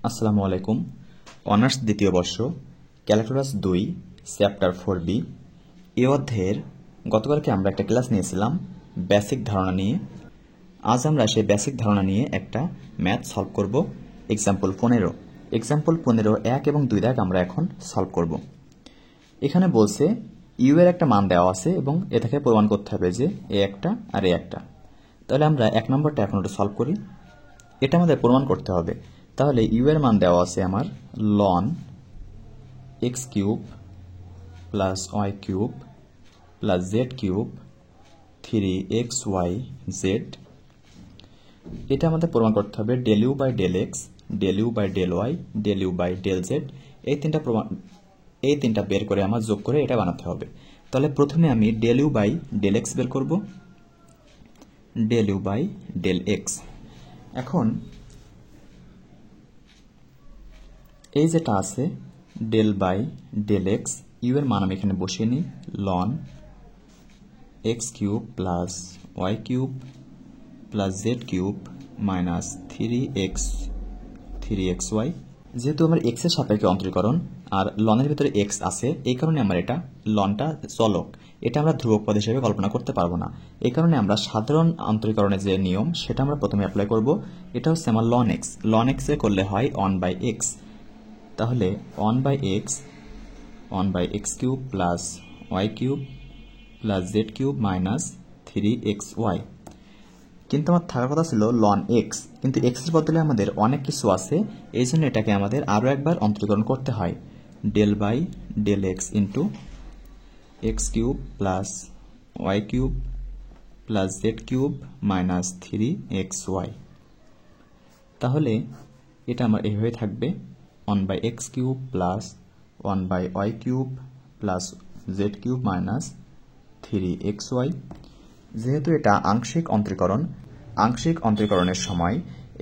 আসসালামু আলাইকুম। অনার্স দ্বিতীয় বর্ষ, ক্যালকুলাস 2, চ্যাপ্টার 4B। এই অধ্যায়ের গতকালকে আমরা একটা ক্লাস নিয়েছিলাম বেসিক ধারণা নিয়ে। আজ আমরা সেই বেসিক ধারণা নিয়ে একটা ম্যাথ সলভ করব। এক্সাম্পল 15। এক্সাম্পল 15 1 এবং 2 দাগ আমরা এখন সলভ করব। এখানে বলছে ইউ এর একটা মান দেওয়া আছে এবং এটাকে প্রমাণ করতে হবে যে এ একটা আর এ একটা। তাহলে আমরা 1 নম্বরটা এখন একটু সলভ করি। এটা আমাদের প্রমাণ করতে হবে। তাহলে ইউ এর মান দেওয়া আছে আমার ln x cube plus y cube plus z cube 3xyz। এটা আমাদের প্রমাণ করতে হবে del u by del x, del u by del y, del u by del z. এই তিনটা বের করে আমার যোগ করে এটা বানাতে হবে। তাহলে প্রথমে আমি del u by del x বের করব, del u by del x. এখন এই যেটা আছে del by del x, u এর মান আমি এখানে বসিয়ে নিই ln x cube plus y cube plus z cube minus 3xy। যেহেতু আমার x এর সাপেক্ষে অন্তরীকরণ আর লনের ভিতরে x আছে, এই কারণে আমার এটা লনটা চলক, এটা আমরা ধ্রুবক পদ হিসেবে কল্পনা করতে পারবো না। এই কারণে আমরা সাধারণ অন্তরীকরণের যে নিয়ম সেটা আমরা প্রথমে অ্যাপ্লাই করব। এটা হচ্ছে আমার ln x এ করলে হয় 1/x। তাহলে 1/x cube plus y cube plus z cube minus 3xy। কিন্তু আমার থাকার কথা ছিল ln x, কিন্তু x এর বদলে আমাদের অনেক কিছু আছে, এই জন্য এটাকে আমাদের আরও একবার অন্তরীকরণ করতে হয়। Del by del x into x cube plus y cube plus z cube minus 3xy। তাহলে এটা আমার এইভাবে থাকবে 1/x cube plus 1/y cube plus z cube minus 3xy। যেহেতু এটা আংশিক অন্তরীকরণ, আংশিক অন্তরীকরণের সময়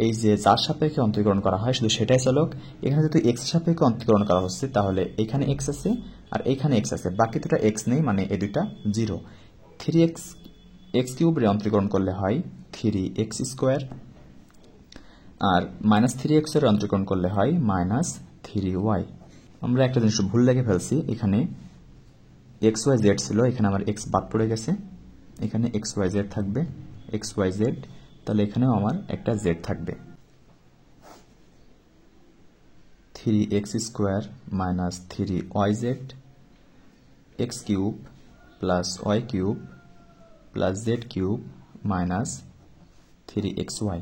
এই যে যার সাপেক্ষে অন্তরীকরণ করা হয় শুধু সেটাই চলক। এখানে যদি এক্স সাপেক্ষে অন্তরীকরণ করা হচ্ছে তাহলে এখানে এক্স আছে আর এখানে এক্স আছে, বাকি দুটা এক্স নেই, মানে এই দুইটা জিরো। 3x কিউবের অন্তরীকরণ করলে হয় 3x², আর মাইনাস 3x এর অন্তরীকরণ করলে হয় মাইনাস 3y। আমরা একটা জিনিস ভুল লেগে ফেলছি, এখানে xyz ছিল, এখানে আমার x বাদ পড়ে গেছে, এখানে xyz থাকবে xyz। তাহলে এখানেও আমার একটা z থাকবে 3x² minus 3yz, x cube plus y cube plus z cube minus 3xy।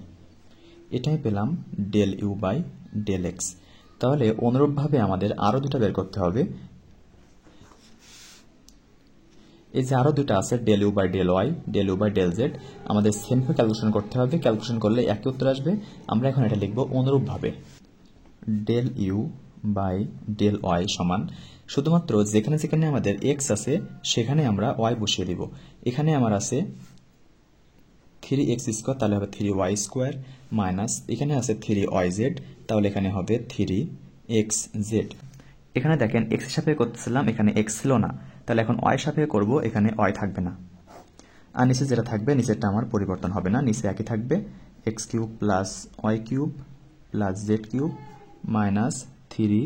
এটাই পেলাম del u by del x. তাহলে অনুরূপভাবে আমাদের আরও দুটা বের করতে হবে। এই যে আরও দুটা আছে del u by del y, del u by del z, আমাদের সেমভাবে ক্যালকুলেশন করতে হবে। ক্যালকুলেশন করলে একই উত্তর আসবে। আমরা এখন এটা লিখব অনুরূপভাবে del u by del y সমান, শুধুমাত্র যেখানে যেখানে আমাদের এক্স আছে সেখানে আমরা ওয়াই বসিয়ে দিব। এখানে আমার আছে 3x², তাহলে হবে 3y² মাইনাস এখানে আছে 3yz, তাহলে এখানে হবে 3xz। এখানে দেখেন x এর সাপেক্ষে করতেছিলাম, এখানে x ছিল না, তাহলে এখন y সাপেক্ষে করব, এখানে y থাকবে না। আর নিচে যেটা থাকবে নিচেরটা আমার পরিবর্তন হবে না, নিচে একই থাকবে x cube plus y cube plus z cube minus 3,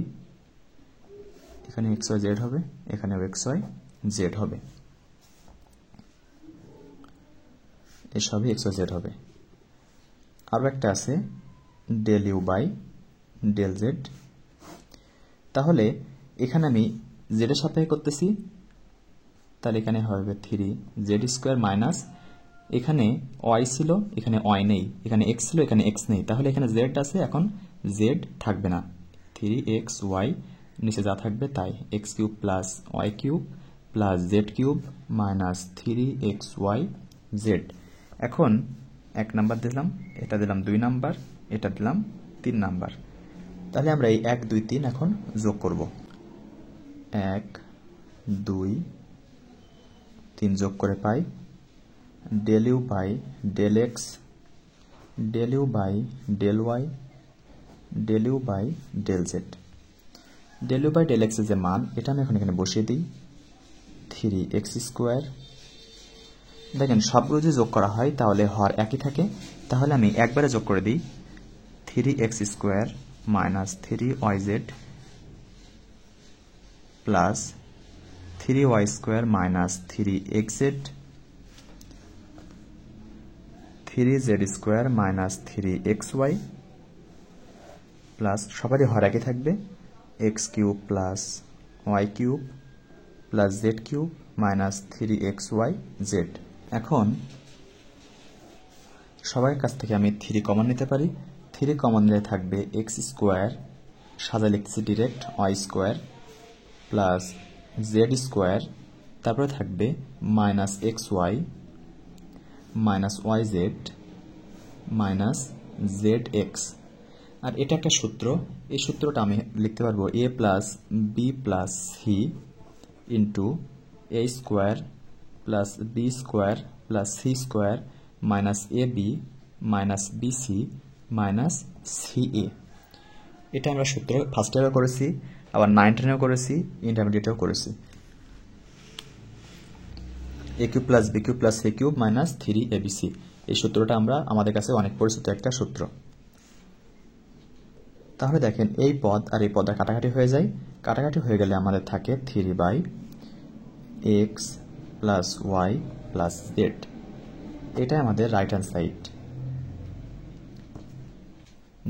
এখানে xyz হবে, এখানে xyz হবে, এসবই xyz হবে। আরও একটা আছে del u by del z. তাহলে এখানে আমি জেডের সাপেক্ষে করতেছি, তাহলে এখানে হবে 3z² মাইনাস এখানে ওয়াই ছিল, এখানে ওয়াই নেই, এখানে এক্স ছিল, এখানে এক্স নেই, তাহলে এখানে জেড আছে, এখন জেড থাকবে না, 3xy নিচে যা থাকবে তাই, x cube plus y cube plus z cube minus 3xyz। এখন 1 নাম্বার দিলাম, এটা দিলাম 2 নাম্বার, এটা দিলাম 3 নাম্বার। তাহলে আমরা এই 1 2 3 এখন যোগ করব। 1 2 3 যোগ করে পাই del u by del x, del u by del y, del u by del z. Del u by del x এর যে মান এটা আমি এখন এখানে বসিয়ে দিই 3x²। দেখেন সবগুলো যদি যোগ করা হয় তাহলে হর একই থাকে, তাহলে আমি একবারে যোগ করে দিই 3x² minus 3yz plus 3y square minus 3xz 3z square minus 3xy plus সবারই হর একই থাকবে x cube plus y cube plus z cube minus 3xyz। এখন সবার কাছ থেকে আমি 3 কমন নিতে পারি। 3 কমন নিলে থাকবে x স্কোয়ার, সাজা লিখতেছি direct, y square plus z square, তারপরে থাকবে minus xy minus yz minus zx। আর এটা একটা সূত্র, এই সূত্রটা আমি লিখতে পারবো a plus b plus c into a square plus b square plus c square minus a b minus b c minus c a. এটা আমরা সূত্র ফার্স্ট ইয়ারেও করেছি, আবার 9 10এও করেছি, ইন্টারমিডিয়েটেও করেছি। A cube plus b cube plus c cube minus 3abc, এই সূত্রটা আমরা আমাদের কাছে অনেক পরিচিত একটা সূত্র। তাহলে দেখেন এই পদ আর এই পদ কাটাকাটি হয়ে যায়, কাটাকাটি হয়ে গেলে আমাদের থাকে 3/x plus y plus z। এটাই আমাদের রাইট হ্যান্ড সাইড।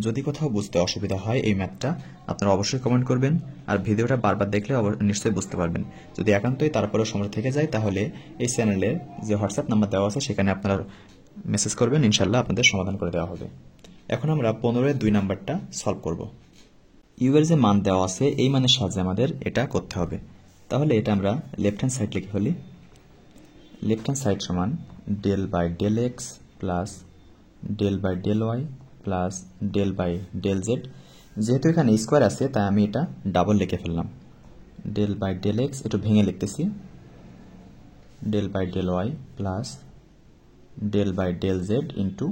যদি কোথাও বুঝতে অসুবিধা হয় এই ম্যাথটা, আপনারা অবশ্যই কমেন্ট করবেন, আর ভিডিওটা বারবার দেখলে নিশ্চয়ই বুঝতে পারবেন। যদি একান্তই তারপরেও সমস্যা থেকে যায় তাহলে এই চ্যানেলে যে হোয়াটসঅ্যাপ নাম্বার দেওয়া আছে সেখানে আপনারা মেসেজ করবেন, ইনশাল্লাহ আপনাদের সমাধান করে দেওয়া হবে। এখন আমরা 15-এর 2 নাম্বারটা সলভ করব। ইউ এর যে মান দেওয়া আছে এই মানের সাহায্যে আমাদের এটা করতে হবে। তাহলে এটা আমরা লেফট হ্যান্ড সাইড লিখে ফেলি। লেফট হ্যান্ড সাইড সমান del by del x plus del by del y plus del by del z. যেহেতু এখানে স্কোয়ার আছে তাই আমি এটা ডাবল লিখে ফেললাম। ডেল বাই ডেল এক্স একটু ভেঙে লিখতেছি, del by del y plus del by del z into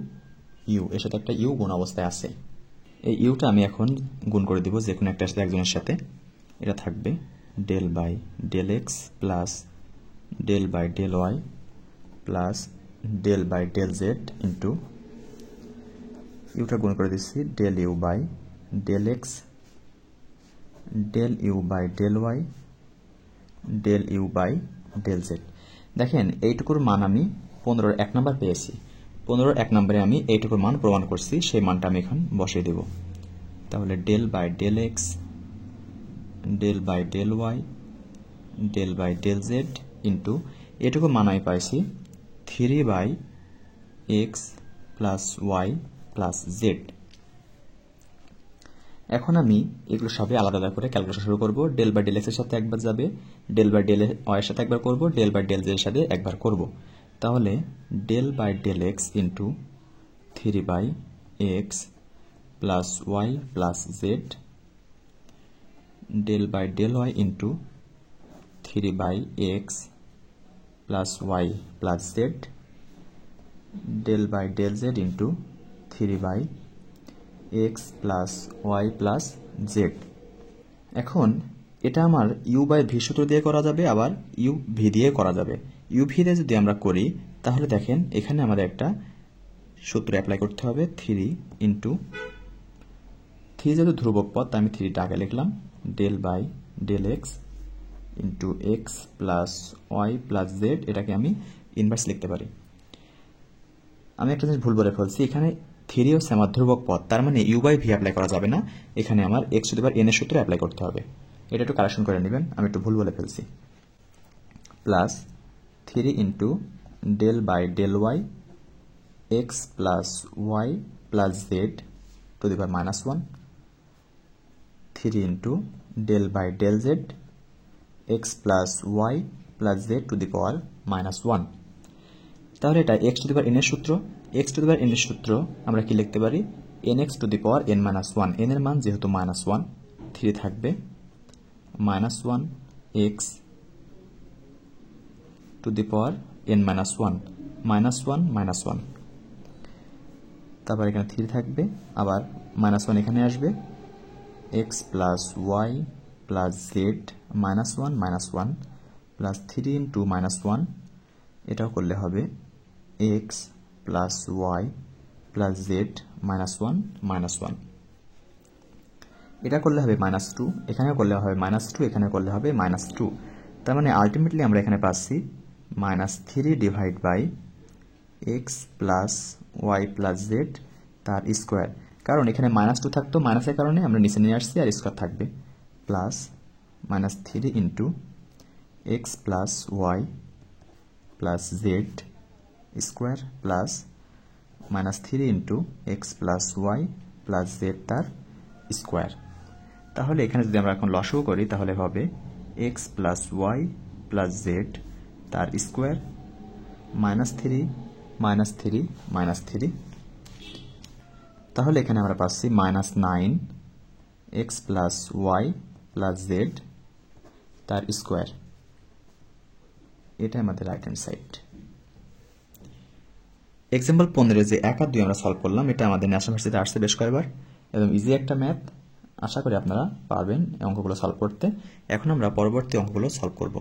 u, এর সাথে একটা ইউ গুণ অবস্থায় আছে। এই ইউটা আমি এখন গুণ করে দিব যে কোনো একটা সাথে একজনের সাথে। এটা থাকবে del by del x plus del by del y plus del by del z into ইউটা গুণ করে দিচ্ছি del u by del x del u by del y del u by del z. দেখেন এইটুকুর মান আমি 15-এর 1 নাম্বার পেয়েছি। 15-এর 1 নম্বরে আমি এইটুকুর মান প্রমাণ করছি, সেই মানটা আমি এখন বসিয়ে দেব। তাহলে del by del x del by del y del by del z into এটুকু মান আমি পাইছি 3/x plus y plus z. এখন আমি এগুলো সবই আলাদা আলাদা করে ক্যালকুলেশন শুরু করব। ডেল বাই ডেল এক্স এর সাথে একবার যাবে, ডেল বাই ডেল ওয়াই এর সাথে একবার করব, ডেল বাই ডেল জেড এর সাথে একবার করব। তাহলে del by del x into 3/x plus y plus z del by del y into 3/x plus y plus z del by del z into 3/x plus y plus z. এখন এটা আমার you by V সূত্র দিয়ে করা যাবে, আবার U V দিয়ে করা যাবে। ইউ ভি দিয়ে যদি আমরা করি তাহলে দেখেন এখানে আমাদের একটা সূত্র অ্যাপ্লাই করতে হবে, 3 ইন্টু 3 যেহেতু ধ্রুবক পদ তাই আমি 3টা আগে লিখলাম, del by del x into x plus y plus z. এটাকে আমি ইনভার্স লিখতে পারি। আমি একটা জিনিস ভুল বলে ফেলছি, এখানে 3 হচ্ছে আমার ধ্রুবক পদ, তার মানে ইউ বাই ভি অ্যাপ্লাই করা যাবে না, এখানে আমার x to the power n এর সূত্র অ্যাপ্লাই করতে হবে। এটা একটু কারেকশন করে নেবেন, আমি একটু ভুল বলে ফেলছি। Plus 3 into del by del y x plus y plus z to the power -1, 3 into del by del z x plus y plus z to the power -1। তাহলে এটা x to the power n এর সূত্র। X to the power n এর সূত্র আমরা কি লিখতে পারি, n x to the power n -1। N এর মান যেহেতু -1, 3 থাকবে -1 x to the power n -1, -1 তারপর এখানে 3 থাকবে, আবার -1 এখানে আসবে, x plus y plus z -1 plus 3 into -1, এটাও করলে হবে x plus y plus z -1। এটা করলে হবে -2, এখানেও করলে হবে -2, এখানে করলে হবে -2। তার মানে আলটিমেটলি আমরা এখানে পাচ্ছি -3 divide by x plus y plus z তার স্কোয়ার। কারণ এখানে -2 থাকতো, মাইনাসের কারণে আমরা নিচে নিয়ে আসছি, আর স্কোয়ার থাকবে plus -3 into x plus y plus z square plus -3 into x plus y plus z তার স্কোয়ার। তাহলে এখানে যদি আমরা এখন লসাগু করি তাহলে হবে x plus y plus z তার স্কোয়ার -3 -3 তাহলে এখানে আমরা পাচ্ছি -9 x plus y plus z তার স্কোয়ার। এটা আমাদের রাইট হ্যান্ড সাইড। এক্সাম্পল 15 যে 1 আর 2 আমরা সলভ করলাম, এটা আমাদের ন্যাশনাল ভার্সিটিতে আসছে বেশ কয়েকবার এবং ইজি একটা ম্যাথ। আশা করি আপনারা পারবেন অঙ্কগুলো সলভ করতে। এখন আমরা পরবর্তী অঙ্কগুলো সলভ করব।